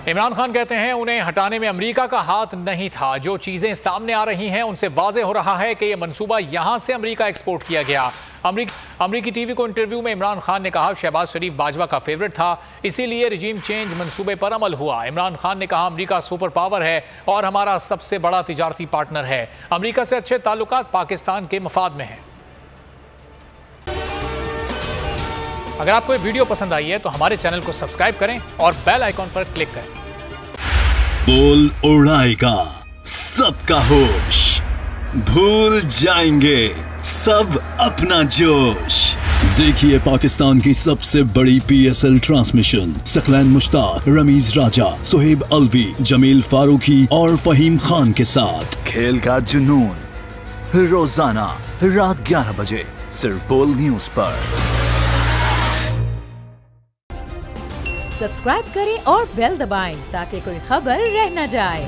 इमरान खान कहते हैं उन्हें हटाने में अमेरिका का हाथ नहीं था। जो चीजें सामने आ रही हैं उनसे वाज़े हो रहा है कि यह मंसूबा यहां से अमेरिका एक्सपोर्ट किया गया। अमेरिकी टीवी को इंटरव्यू में इमरान खान ने कहा शहबाज शरीफ बाजवा का फेवरेट था, इसीलिए रिजीम चेंज मंसूबे पर अमल हुआ। इमरान खान ने कहा अमेरिका सुपर पावर है और हमारा सबसे बड़ा तिजारती पार्टनर है। अमेरिका से अच्छे ताल्लुकात पाकिस्तान के मफाद में हैं। अगर आपको ये वीडियो पसंद आई है तो हमारे चैनल को सब्सक्राइब करें और बेल आइकॉन पर क्लिक करें। बोल उड़ाएगा सबका होश, भूल जाएंगे सब अपना जोश। देखिए पाकिस्तान की सबसे बड़ी PSL ट्रांसमिशन सकलैन मुश्ताक, रमीज राजा, सुहेब अलवी, जमील फारूकी और फहीम खान के साथ खेल का जुनून रोजाना रात 11 बजे सिर्फ बोल न्यूज पर। सब्सक्राइब करें और बेल दबाएं ताकि कोई खबर रह न जाए।